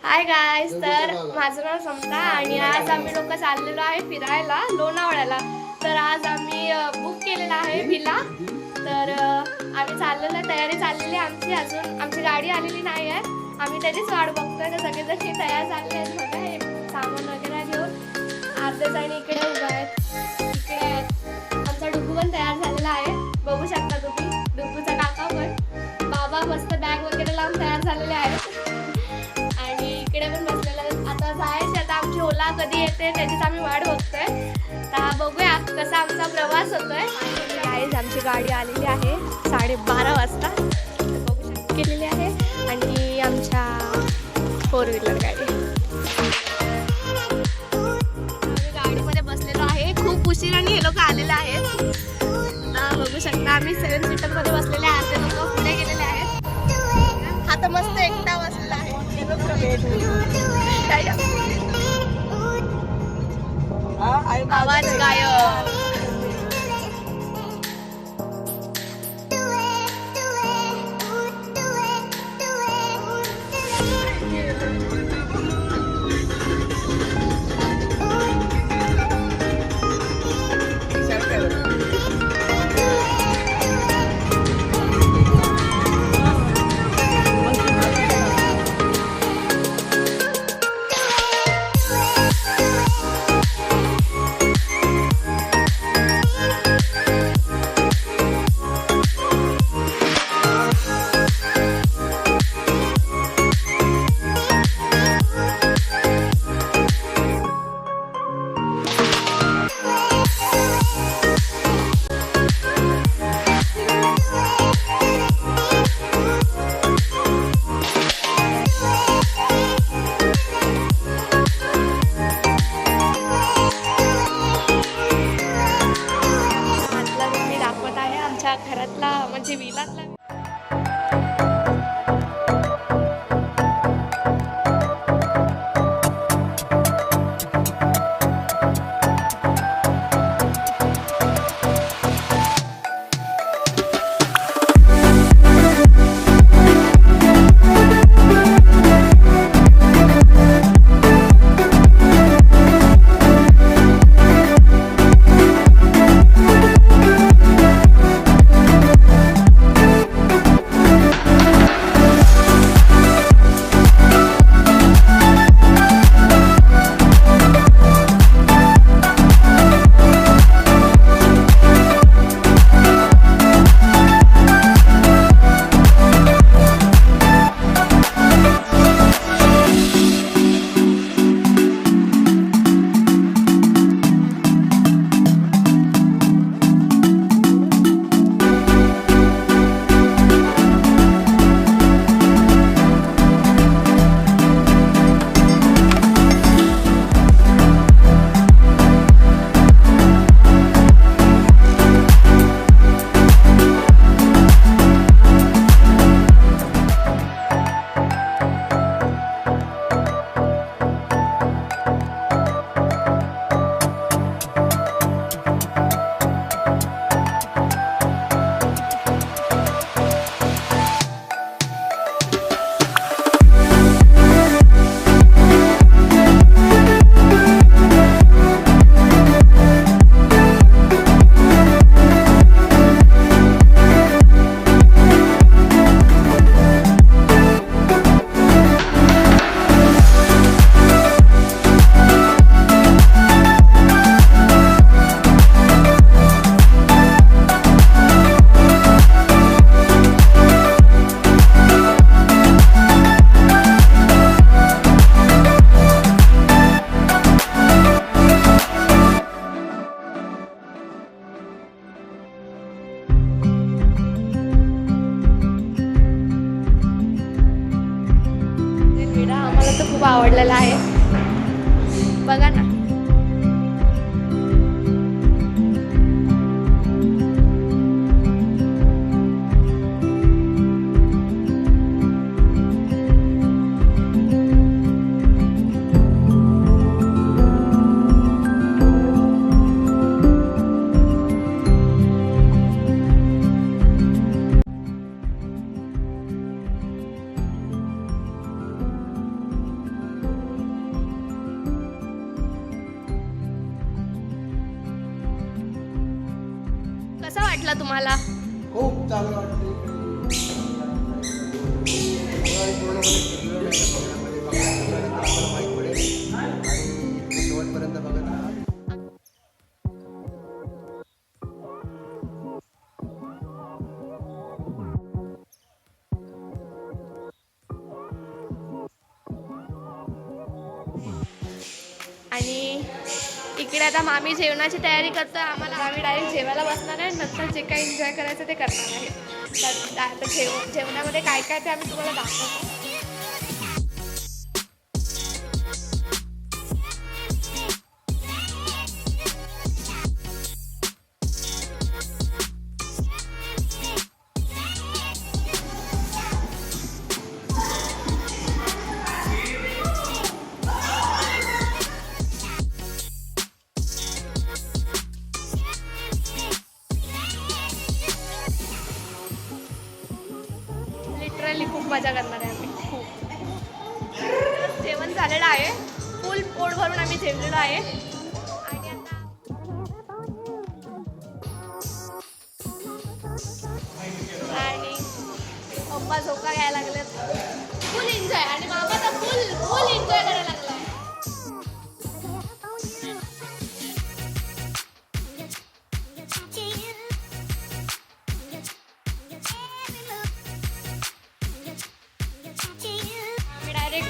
Hi guys, तर माझं नाव समता आणि आज आम्ही लोक चाललेलो आहे फिरायला लोणावळ्याला. तर आज आम्ही बुक केलेला आहे विला. तर आम्ही चाललेलो आहे, तयारी चाललेली आहे आमची. अजून आमची गाडी आलेली नाही आहे, आम्ही त्याचीच वाट बघतोय. तर सगळेजण तयार झाले आहेत बघा, हे सामान वगैरे घेऊन. अर्धे जण इकडे उभा आहेत, इकडे आहेत. आमचा डुगू पण तयार झालेला आहे, बघू शकता तुम्ही. डुगूचा काका पण, बाबा मस्त बॅग वगैरे लावून तयार झालेले आहेत. इकडे पण बसलेला. आता जायचं, आता आमची ओला कधी येते त्याचीच आम्ही वाट बघतोय. तर बघूया कसा आमचा प्रवास होतोय. गाईज, आमची गाडी आलेली आहे 12:30 वाजता बघू शकता केलेली आहे. आणि आमच्या 4 व्हीलर गाडी, आम्ही गाडीमध्ये बसलेलो आहे. खूप उशिराने हे लोक आलेले आहेत. बघू शकता आम्ही 7 सीटर मध्ये बसलेले आहेत. ते लोक पुढे गेलेले आहेत. हा तर मस्त एकटा बसलेला आहे. आवाज गायब. घरातला म्हणजे विलातला. आम्हाला तर खूप आवडलेला आहे, बघा ना. कसा वाटला तुम्हाला? खूप चांगलं वाटतं. शेवटपर्यंत बघत राहा. आणि इकडे आता मामी जेवणाची तयारी करतो. आम्ही डायरेक्ट जेवायला बसणार आहे. नंतर जे काही एन्जॉय करायचं ते करणार आहे. तर आता जेवणामध्ये काय काय ते आम्ही तुम्हाला दाखवतो. लिटरली खूप मजा करणार आहे आम्ही. खूप जेवण झालेलं आहे. फुल पोट भरून आम्ही जेवलेलो आहे. आणि आता आणि पप्पा झोका घ्यायला लागले. फुल एन्जॉय. आणि मामा तर फुल एन्जॉय करायला लागलाय.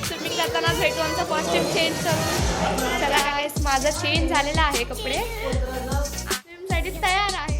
स्विमिंग करताना भेटू. आमचा कॉस्ट्यूम चेंज करून चला गाईस, माझा चेंज झालेला आहे. कपडे स्विमसाठी तयार आहे.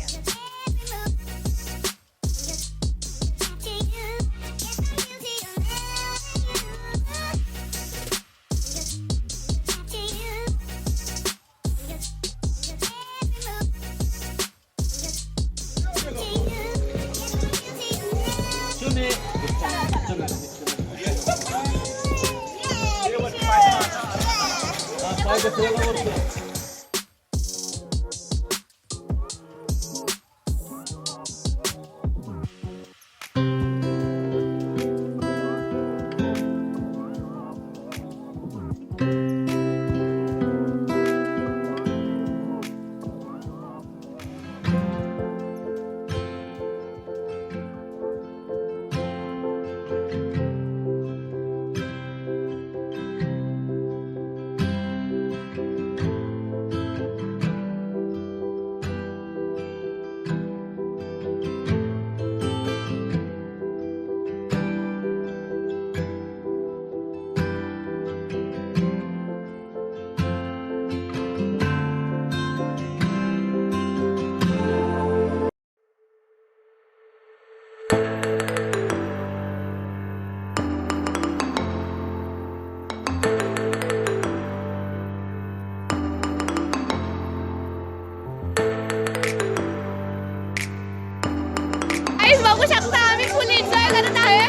बघू शकता आम्ही फुल एन्जॉय करत आहे.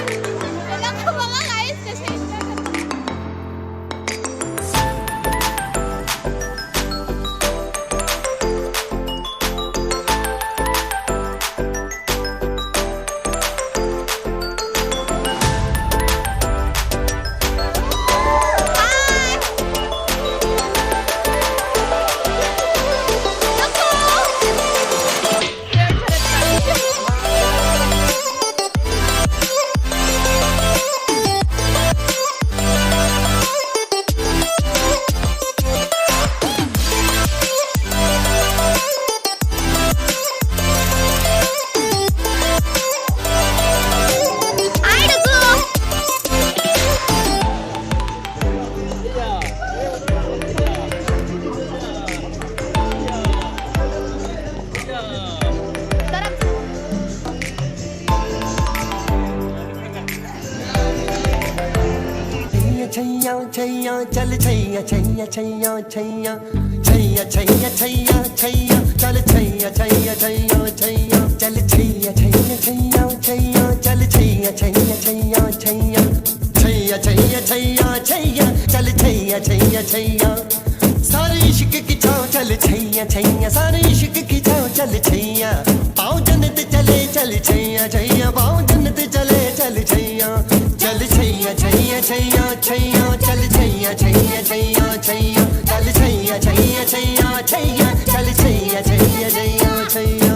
बघा गाईस कसे एन्जॉय करतात. छैया छैया चल छैया छैया छैया छैया छैया छैया छैया छैया चल छैया छैया छैया छैया चल छैया छैया छैया छैया चल छैया छैया छैया छैया छैया छैया छैया छैया चल छैया छैया छैया सारे इश्क की छाँव चल छैया छैया सारे इश्क की छाँव चल छैया पाँव जन्नत चले चल छैया छैया पाँव जन्नत चले चल छैया चल छैया छैया छैया छैया चल छैया छैया छैया छैया चल छैया छैया छैया छैया चल छैया छैया छैया छैया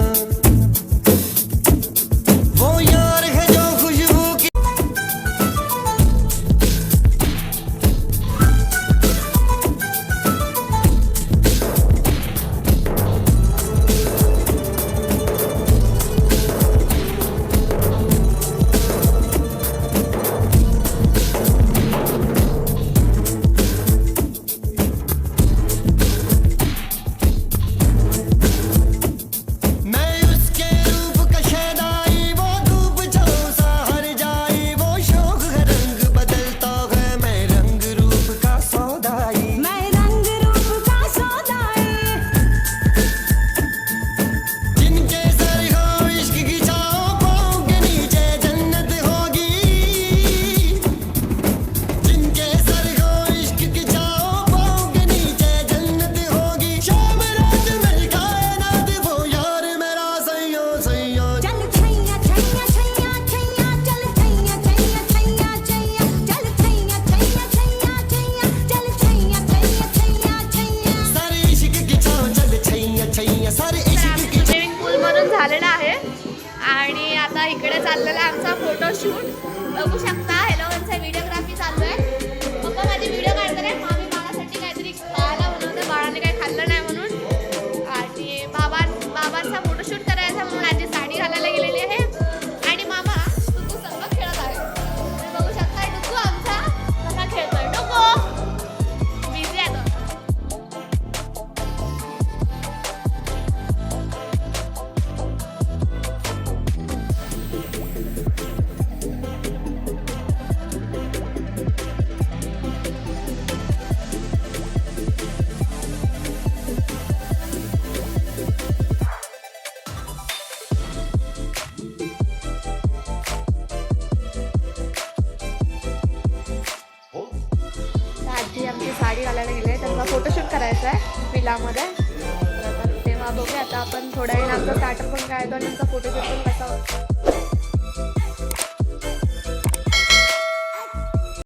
फोटोशूट बघू शकता. हेलोवनचा व्हिडिओग्राफी चालू आहे. पप्पा माझी व्हिडिओ काढतात आहे. मामी बाळासाठी काहीतरी खायला बनवते. बाळाने काही खाल्लं नाही म्हणून. आणि बाबांचा फोटोशूट करायचा म्हणून आजी साडी घालायला गेलेली आहे. आणि मामा टुकू संग खेळत आहे. तुम्ही बघू शकता टुकू आमचा कसा खेळतोय. टुकू बिझी आहे तो. आजी आमची साडी घालायला गेले. त्यांचा फोटोशूट करायचा आहे विलामध्ये. तर आता तेव्हा बघूया. आता आपण थोड्या वेळ आमचा स्टार्टर पण काय आणि आमचा फोटोशूट पण कसा